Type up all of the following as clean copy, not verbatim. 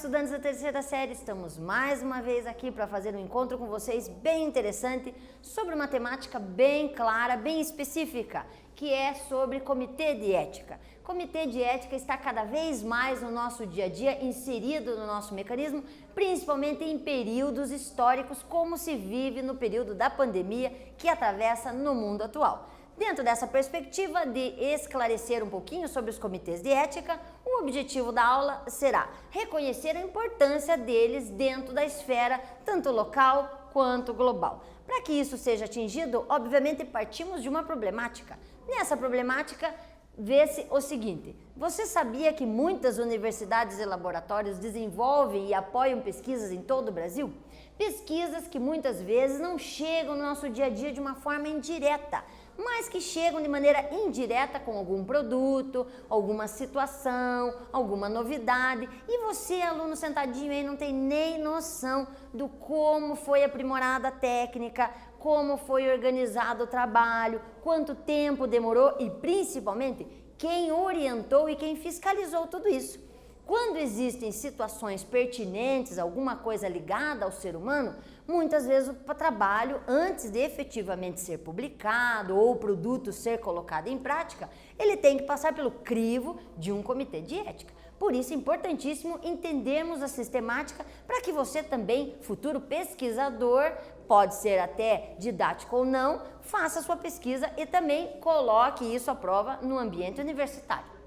estudantes da terceira série, estamos mais uma vez aqui para fazer um encontro com vocês bem interessante sobre uma temática bem clara, bem específica, que é sobre comitê de ética. Comitê de ética está cada vez mais no nosso dia a dia, inserido no nosso mecanismo, principalmente em períodos históricos, como se vive no período da pandemia que atravessa no mundo atual. Dentro dessa perspectiva de esclarecer um pouquinho sobre os comitês de ética, o objetivo da aula será reconhecer a importância deles dentro da esfera tanto local quanto global. Para que isso seja atingido, obviamente partimos de uma problemática. Nessa problemática, vê-se o seguinte: você sabia que muitas universidades e laboratórios desenvolvem e apoiam pesquisas em todo o Brasil? Pesquisas que muitas vezes não chegam no nosso dia a dia de uma forma indireta, mas que chegam de maneira indireta com algum produto, alguma situação, alguma novidade, e você, aluno sentadinho aí, não tem nem noção do como foi aprimorada a técnica, como foi organizado o trabalho, quanto tempo demorou e, principalmente, quem orientou e quem fiscalizou tudo isso. Quando existem situações pertinentes, alguma coisa ligada ao ser humano, muitas vezes o trabalho, antes de efetivamente ser publicado ou o produto ser colocado em prática, ele tem que passar pelo crivo de um comitê de ética. Por isso é importantíssimo entendermos a sistemática para que você também, futuro pesquisador, pode ser até didático ou não, faça a sua pesquisa e também coloque isso à prova no ambiente universitário.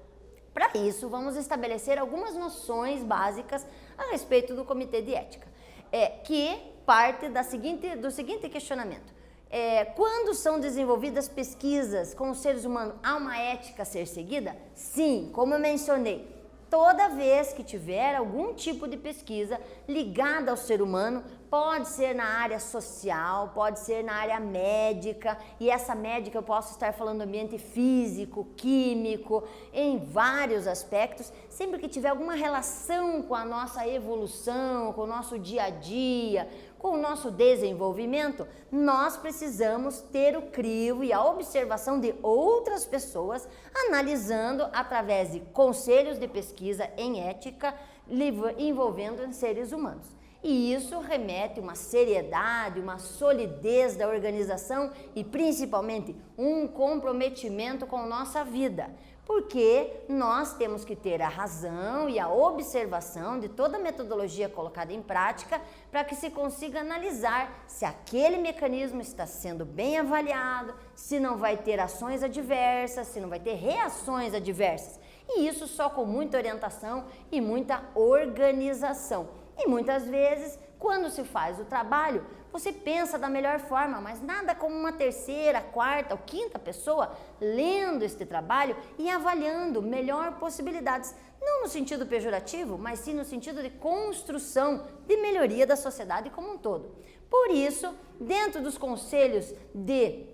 Para isso, vamos estabelecer algumas noções básicas a respeito do comitê de ética, que parte do seguinte questionamento. Quando são desenvolvidas pesquisas com os seres humanos, há uma ética a ser seguida? Sim, como eu mencionei, toda vez que tiver algum tipo de pesquisa ligada ao ser humano, pode ser na área social, pode ser na área médica, e essa médica eu posso estar falando do ambiente físico, químico, em vários aspectos, sempre que tiver alguma relação com a nossa evolução, com o nosso dia a dia, com o nosso desenvolvimento, nós precisamos ter o crivo e a observação de outras pessoas, analisando através de conselhos de pesquisa em ética, envolvendo seres humanos. E isso remete uma seriedade, uma solidez da organização e principalmente um comprometimento com a nossa vida, porque nós temos que ter a razão e a observação de toda a metodologia colocada em prática para que se consiga analisar se aquele mecanismo está sendo bem avaliado, se não vai ter ações adversas, se não vai ter reações adversas. E isso só com muita orientação e muita organização. E muitas vezes, quando se faz o trabalho, você pensa da melhor forma, mas nada como uma terceira, quarta ou quinta pessoa lendo este trabalho e avaliando melhor possibilidades, não no sentido pejorativo, mas sim no sentido de construção, de melhoria da sociedade como um todo. Por isso, dentro dos conselhos de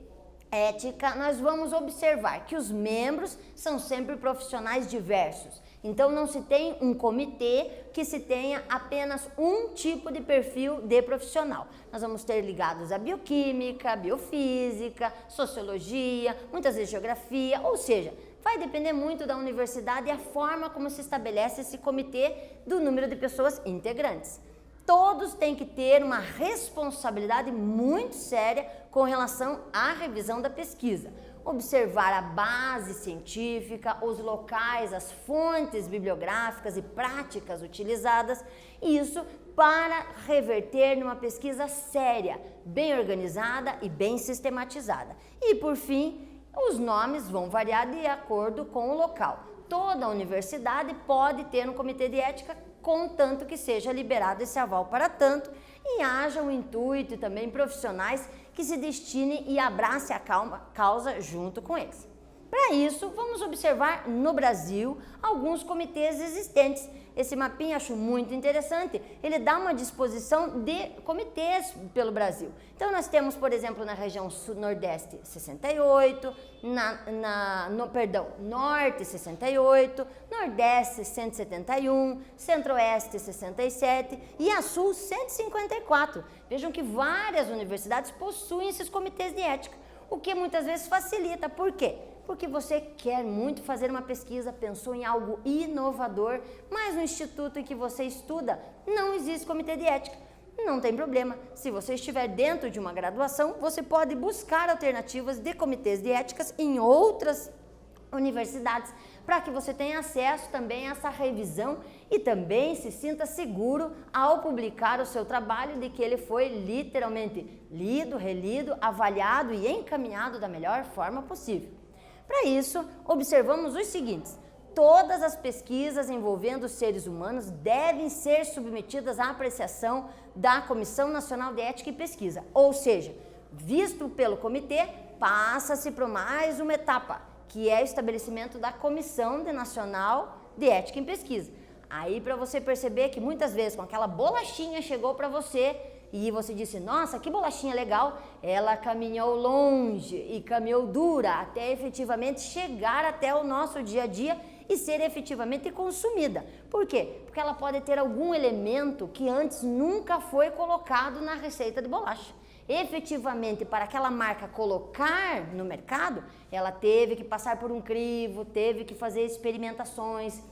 ética, nós vamos observar que os membros são sempre profissionais diversos. Então, não se tem um comitê que se tenha apenas um tipo de perfil de profissional. Nós vamos ter ligados a bioquímica, biofísica, sociologia, muitas vezes geografia, ou seja, vai depender muito da universidade e a forma como se estabelece esse comitê do número de pessoas integrantes. Todos têm que ter uma responsabilidade muito séria com relação à revisão da pesquisa. Observar a base científica, os locais, as fontes bibliográficas e práticas utilizadas, isso para reverter numa pesquisa séria, bem organizada e bem sistematizada. E por fim, os nomes vão variar de acordo com o local. Toda universidade pode ter um comitê de ética, contanto que seja liberado esse aval para tanto e haja um intuito e também profissionais que se destinem e abrace a causa junto com eles. Para isso, vamos observar no Brasil alguns comitês existentes. Esse mapinha acho muito interessante, ele dá uma disposição de comitês pelo Brasil. Então nós temos, por exemplo, na região Nordeste 68, Norte 68, Nordeste 171, Centro-Oeste 67 e a Sul 154. Vejam que várias universidades possuem esses comitês de ética, o que muitas vezes facilita. Por quê? porque você quer muito fazer uma pesquisa, pensou em algo inovador, mas no instituto em que você estuda não existe comitê de ética. Não tem problema, se você estiver dentro de uma graduação, você pode buscar alternativas de comitês de éticas em outras universidades, para que você tenha acesso também a essa revisão e também se sinta seguro ao publicar o seu trabalho de que ele foi literalmente lido, relido, avaliado e encaminhado da melhor forma possível. Para isso, observamos os seguintes: todas as pesquisas envolvendo os seres humanos devem ser submetidas à apreciação da Comissão Nacional de Ética e Pesquisa, ou seja, visto pelo comitê, passa-se por mais uma etapa, que é o estabelecimento da Comissão Nacional de Ética em Pesquisa. Aí para você perceber que muitas vezes com aquela bolachinha chegou para você e você disse, nossa, que bolachinha legal, ela caminhou longe e caminhou dura até efetivamente chegar até o nosso dia a dia e ser efetivamente consumida. Por quê? Porque ela pode ter algum elemento que antes nunca foi colocado na receita de bolacha. Efetivamente, para aquela marca colocar no mercado, ela teve que passar por um crivo, teve que fazer experimentações,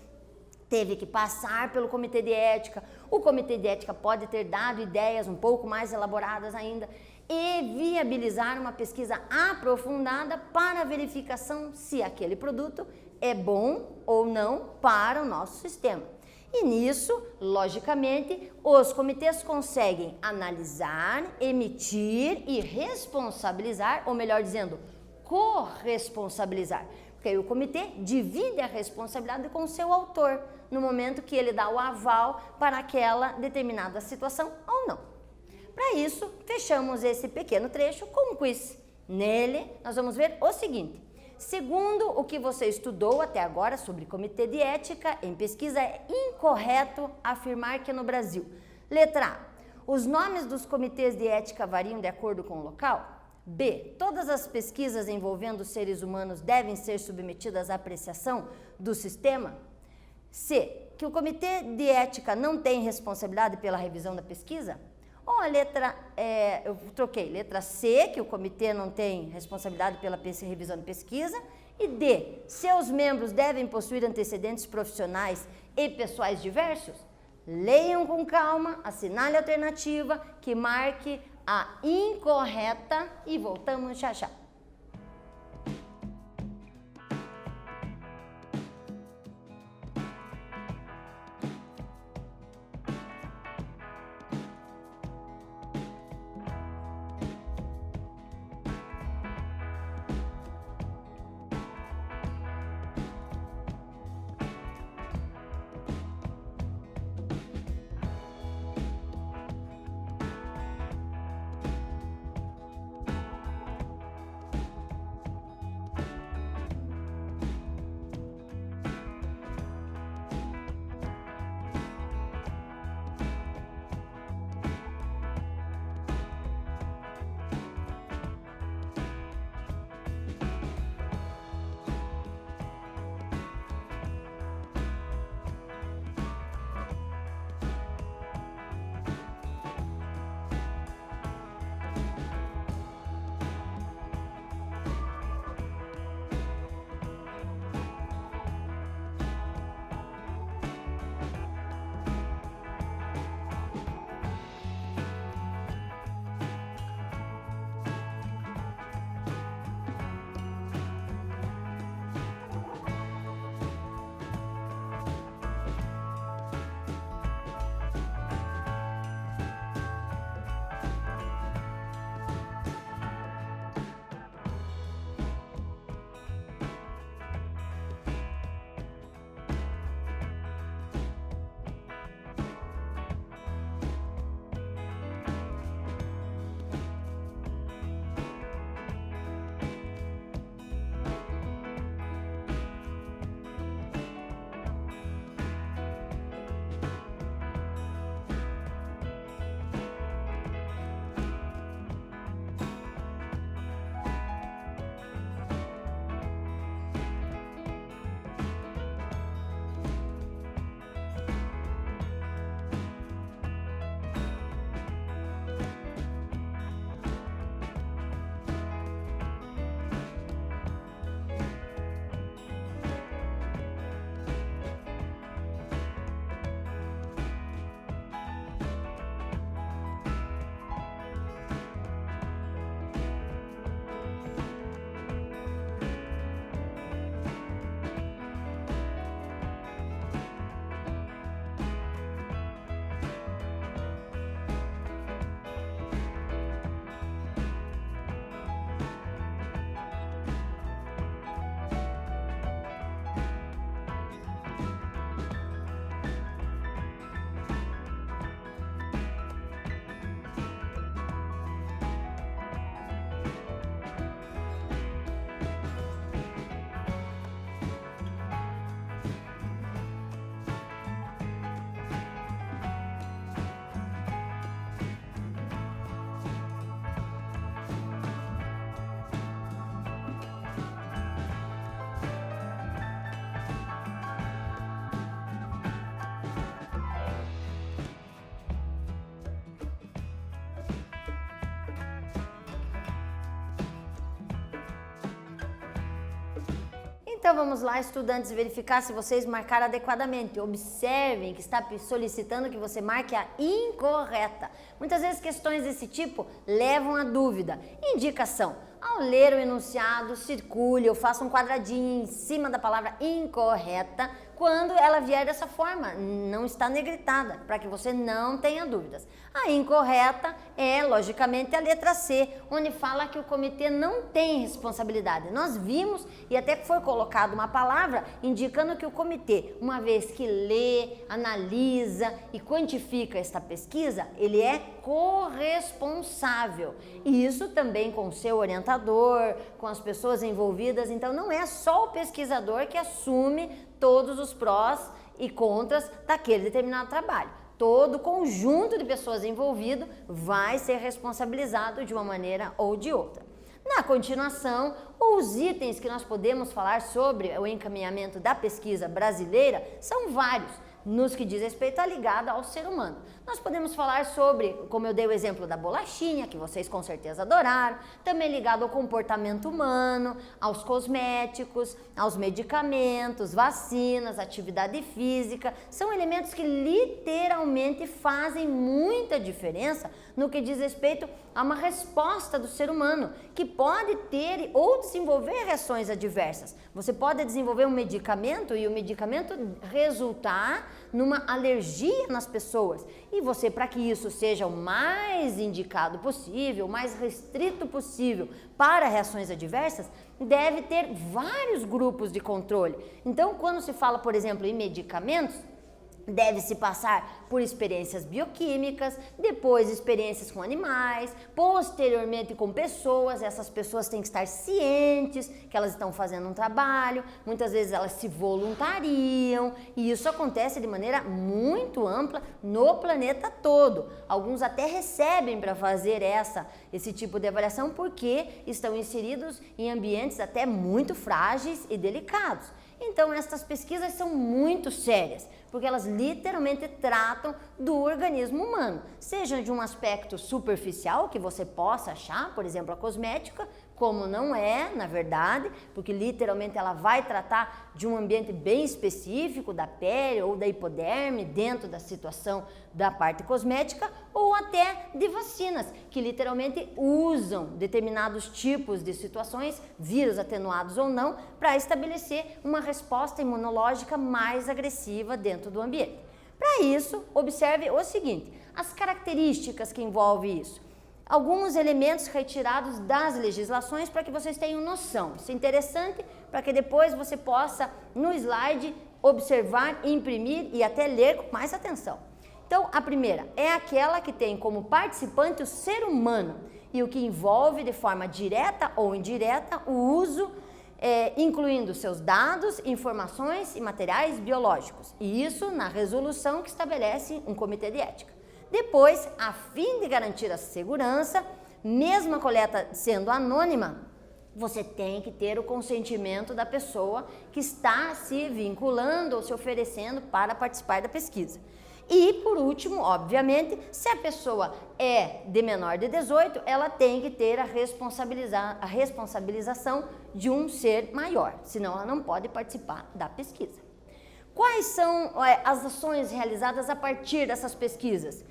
teve que passar pelo comitê de ética. O comitê de ética pode ter dado ideias um pouco mais elaboradas ainda e viabilizar uma pesquisa aprofundada para a verificação se aquele produto é bom ou não para o nosso sistema. E nisso, logicamente, os comitês conseguem analisar, emitir e responsabilizar, ou melhor dizendo, corresponsabilizar. Porque aí o comitê divide a responsabilidade com o seu autor, no momento que ele dá o aval para aquela determinada situação ou não. Para isso, fechamos esse pequeno trecho com um quiz. Nele, nós vamos ver o seguinte: segundo o que você estudou até agora sobre comitê de ética em pesquisa, é incorreto afirmar que no Brasil, letra A, os nomes dos comitês de ética variam de acordo com o local? B, todas as pesquisas envolvendo seres humanos devem ser submetidas à apreciação do sistema? C, que o comitê de ética não tem responsabilidade pela revisão da pesquisa? Ou a letra, eu troquei, letra C, que o comitê não tem responsabilidade pela revisão de pesquisa, e D, seus membros devem possuir antecedentes profissionais e pessoais diversos? Leiam com calma, assinale a alternativa, que marque a incorreta e voltamos já já. Então vamos lá, estudantes, verificar se vocês marcaram adequadamente. Observem que está solicitando que você marque a incorreta. Muitas vezes questões desse tipo levam a dúvida. Indicação: ao ler o enunciado, circule ou faça um quadradinho em cima da palavra incorreta quando ela vier dessa forma, não está negritada, para que você não tenha dúvidas. A incorreta é, logicamente, a letra C, onde fala que o comitê não tem responsabilidade. Nós vimos e até foi colocada uma palavra indicando que o comitê, uma vez que lê, analisa e quantifica esta pesquisa, ele é corresponsável. E isso também com o seu orientador, com as pessoas envolvidas. Então não é só o pesquisador que assume todos os prós e contras daquele determinado trabalho. Todo conjunto de pessoas envolvido vai ser responsabilizado de uma maneira ou de outra. Na continuação, os itens que nós podemos falar sobre o encaminhamento da pesquisa brasileira são vários, nos que diz respeito à ligada ao ser humano. Nós podemos falar sobre, como eu dei o exemplo da bolachinha, que vocês com certeza adoraram, também ligado ao comportamento humano, aos cosméticos, aos medicamentos, vacinas, atividade física. São elementos que literalmente fazem muita diferença no que diz respeito a uma resposta do ser humano, que pode ter ou desenvolver reações adversas. Você pode desenvolver um medicamento e o medicamento resultar numa alergia nas pessoas. E você, para que isso seja o mais indicado possível, o mais restrito possível para reações adversas, deve ter vários grupos de controle. Então, quando se fala, por exemplo, em medicamentos, deve-se passar por experiências bioquímicas, depois experiências com animais, posteriormente com pessoas. Essas pessoas têm que estar cientes que elas estão fazendo um trabalho, muitas vezes elas se voluntariam, e isso acontece de maneira muito ampla no planeta todo. Alguns até recebem para fazer esse tipo de avaliação porque estão inseridos em ambientes até muito frágeis e delicados. Então, essas pesquisas são muito sérias, porque elas literalmente tratam do organismo humano, seja de um aspecto superficial que você possa achar, por exemplo, a cosmética, como não é, na verdade, porque literalmente ela vai tratar de um ambiente bem específico da pele ou da hipoderme dentro da situação da parte cosmética, ou até de vacinas, que literalmente usam determinados tipos de situações, vírus atenuados ou não, para estabelecer uma resposta imunológica mais agressiva dentro do ambiente. Para isso, observe o seguinte: as características que envolvem isso. Alguns elementos retirados das legislações para que vocês tenham noção. Isso é interessante para que depois você possa, no slide, observar, imprimir e até ler com mais atenção. Então, a primeira é aquela que tem como participante o ser humano e o que envolve de forma direta ou indireta o uso, incluindo seus dados, informações e materiais biológicos. E isso na resolução que estabelece um comitê de ética. Depois, a fim de garantir a segurança, mesmo a coleta sendo anônima, você tem que ter o consentimento da pessoa que está se vinculando ou se oferecendo para participar da pesquisa. E, por último, obviamente, se a pessoa é de menor de 18, ela tem que ter a responsabilização de um ser maior, senão ela não pode participar da pesquisa. Quais são as ações realizadas a partir dessas pesquisas?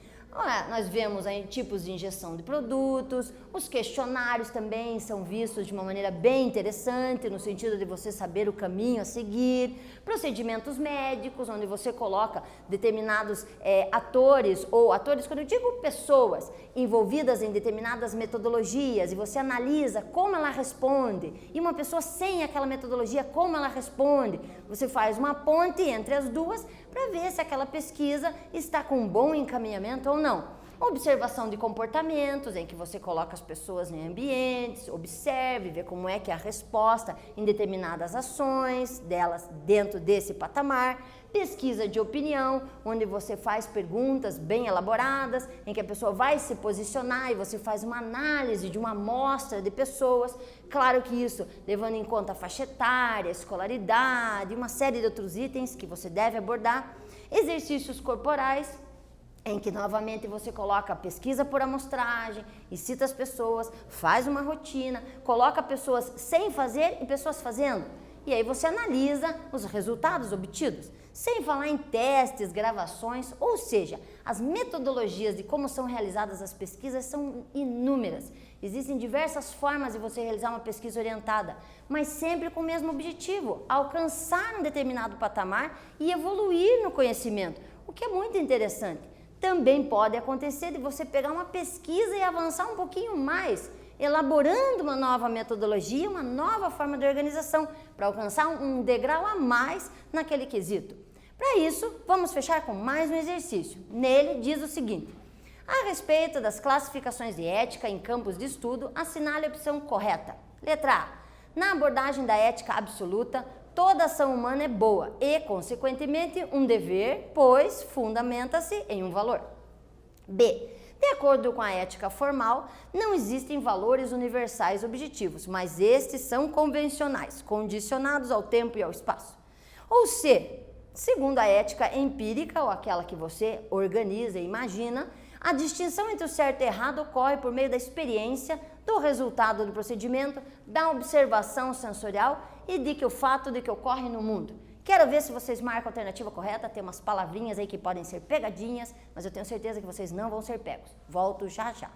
Nós vemos aí tipos de injeção de produtos, os questionários também são vistos de uma maneira bem interessante, no sentido de você saber o caminho a seguir, procedimentos médicos, onde você coloca determinados atores, quando eu digo pessoas envolvidas em determinadas metodologias, e você analisa como ela responde, e uma pessoa sem aquela metodologia, como ela responde. Você faz uma ponte entre as duas para ver se aquela pesquisa está com um bom encaminhamento ou não. Observação de comportamentos, em que você coloca as pessoas em ambientes, observe, vê como é que é a resposta em determinadas ações delas dentro desse patamar. Pesquisa de opinião, onde você faz perguntas bem elaboradas, em que a pessoa vai se posicionar e você faz uma análise de uma amostra de pessoas. Claro que isso levando em conta a faixa etária, a escolaridade, uma série de outros itens que você deve abordar. Exercícios corporais, em que novamente você coloca a pesquisa por amostragem e cita as pessoas, faz uma rotina, coloca pessoas sem fazer e pessoas fazendo. e aí você analisa os resultados obtidos. Sem falar em testes, gravações, ou seja, as metodologias de como são realizadas as pesquisas são inúmeras. Existem diversas formas de você realizar uma pesquisa orientada, mas sempre com o mesmo objetivo, alcançar um determinado patamar e evoluir no conhecimento, o que é muito interessante. Também pode acontecer de você pegar uma pesquisa e avançar um pouquinho mais, elaborando uma nova metodologia, uma nova forma de organização, para alcançar um degrau a mais naquele quesito. Para isso, vamos fechar com mais um exercício. Nele diz o seguinte: a respeito das classificações de ética em campos de estudo, assinale a opção correta. Letra A. Na abordagem da ética absoluta, toda ação humana é boa e, consequentemente, um dever, pois fundamenta-se em um valor. B. De acordo com a ética formal, não existem valores universais objetivos, mas estes são convencionais, condicionados ao tempo e ao espaço. Ou C. Segundo a ética empírica, ou aquela que você organiza e imagina, a distinção entre o certo e o errado ocorre por meio da experiência, do resultado do procedimento, da observação sensorial e de que o fato de que ocorre no mundo. Quero ver se vocês marcam a alternativa correta, tem umas palavrinhas aí que podem ser pegadinhas, mas eu tenho certeza que vocês não vão ser pegos. Volto já já.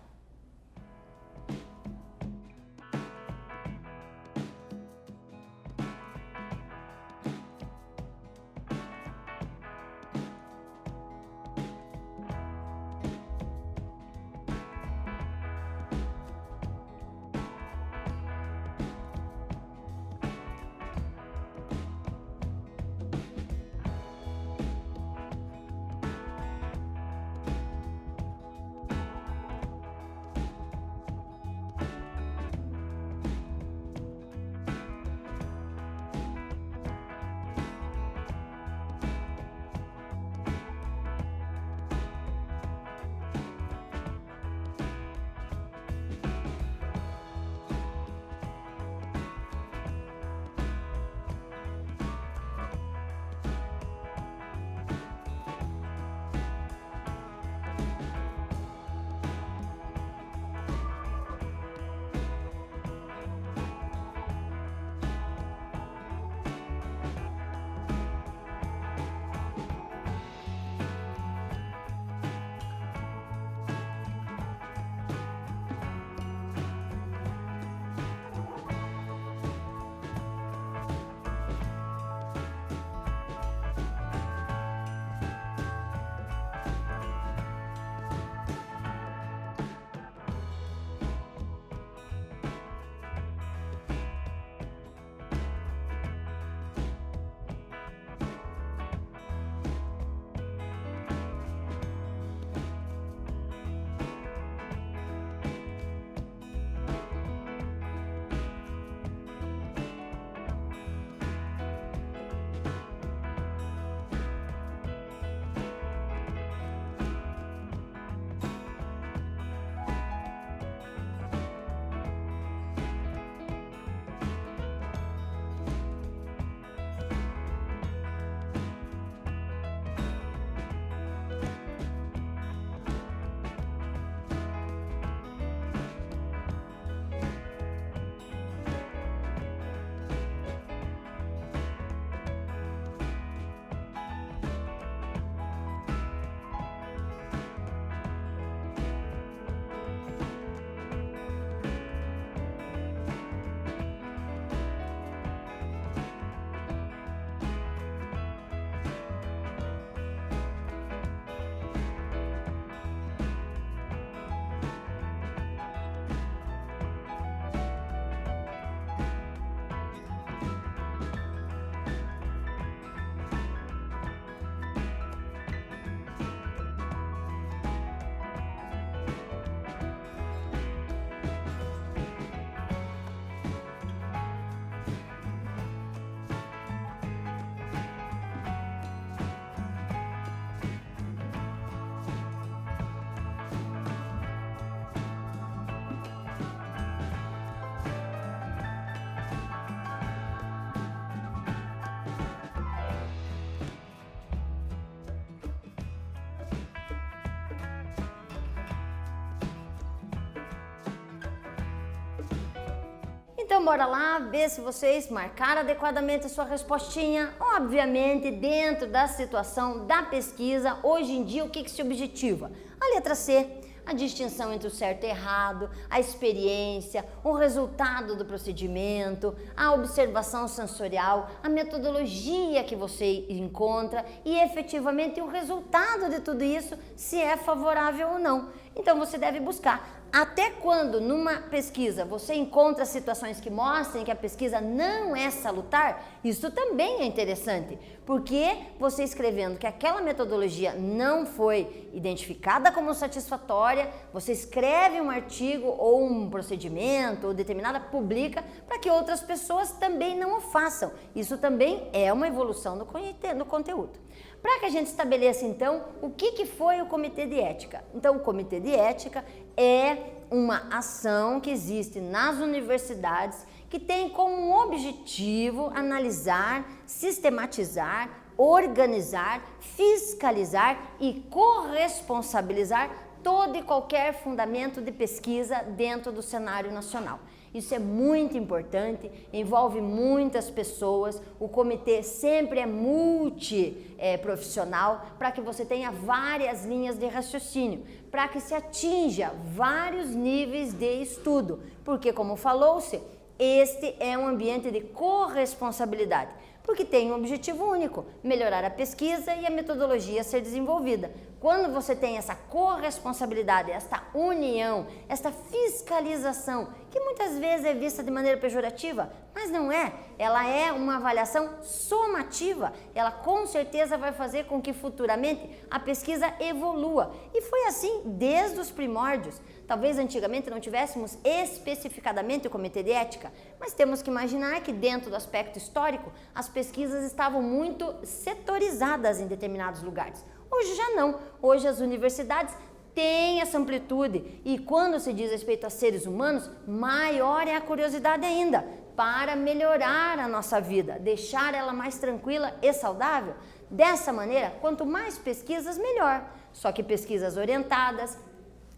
Então, bora lá ver se vocês marcaram adequadamente a sua respostinha. Obviamente, dentro da situação da pesquisa, hoje em dia, o que se objetiva? A letra C, a distinção entre o certo e errado, a experiência, o resultado do procedimento, a observação sensorial, a metodologia que você encontra e efetivamente o resultado de tudo isso, se é favorável ou não. Então você deve buscar. Até quando numa pesquisa você encontra situações que mostrem que a pesquisa não é salutar, isso também é interessante, porque você escrevendo que aquela metodologia não foi identificada como satisfatória, você escreve um artigo ou um procedimento ou determinada publica para que outras pessoas também não o façam. Isso também é uma evolução no conteúdo. Para que a gente estabeleça então o que foi o Comitê de Ética. Então o Comitê de Ética é uma ação que existe nas universidades que tem como objetivo analisar, sistematizar, organizar, fiscalizar e corresponsabilizar todo e qualquer fundamento de pesquisa dentro do cenário nacional. Isso é muito importante, envolve muitas pessoas, o comitê sempre é multiprofissional para que você tenha várias linhas de raciocínio, para que se atinja vários níveis de estudo, porque como falou-se, este é um ambiente de corresponsabilidade, porque tem um objetivo único, melhorar a pesquisa e a metodologia a ser desenvolvida. Quando você tem essa corresponsabilidade, esta união, esta fiscalização, que muitas vezes é vista de maneira pejorativa, mas não é. Ela é uma avaliação somativa. Ela com certeza vai fazer com que futuramente a pesquisa evolua. E foi assim desde os primórdios. Talvez antigamente não tivéssemos especificadamente o Comitê de Ética, mas temos que imaginar que dentro do aspecto histórico, as pesquisas estavam muito setorizadas em determinados lugares. Hoje já não. Hoje as universidades têm essa amplitude e quando se diz respeito a seres humanos, maior é a curiosidade ainda para melhorar a nossa vida, deixar ela mais tranquila e saudável. Dessa maneira, quanto mais pesquisas, melhor. Só que pesquisas orientadas,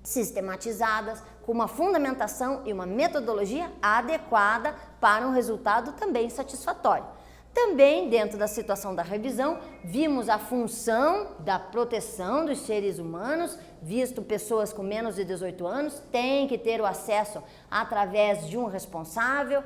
sistematizadas, com uma fundamentação e uma metodologia adequada para um resultado também satisfatório. Também, dentro da situação da revisão, vimos a função da proteção dos seres humanos, visto pessoas com menos de 18 anos, têm que ter o acesso através de um responsável,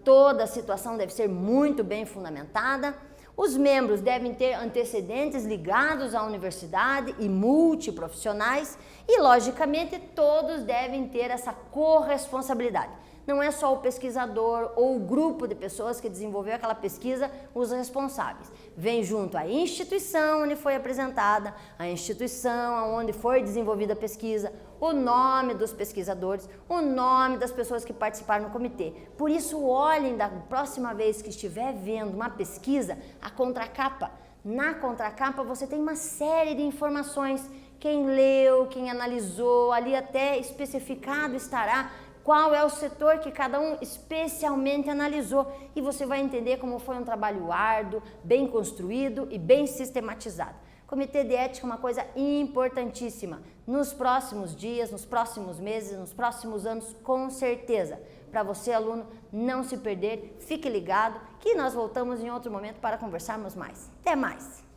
toda a situação deve ser muito bem fundamentada. Os membros devem ter antecedentes ligados à universidade e multiprofissionais e, logicamente, todos devem ter essa corresponsabilidade. Não é só o pesquisador ou o grupo de pessoas que desenvolveu aquela pesquisa os responsáveis. Vem junto a instituição onde foi apresentada, a instituição onde foi desenvolvida a pesquisa, o nome dos pesquisadores, o nome das pessoas que participaram no comitê. Por isso, olhem da próxima vez que estiver vendo uma pesquisa, a contracapa. Na contracapa você tem uma série de informações, quem leu, quem analisou, ali até especificado estará qual é o setor que cada um especialmente analisou e você vai entender como foi um trabalho árduo, bem construído e bem sistematizado. Comitê de Ética é uma coisa importantíssima nos próximos dias, nos próximos meses, nos próximos anos, com certeza. Para você, aluno, não se perder, fique ligado que nós voltamos em outro momento para conversarmos mais. Até mais!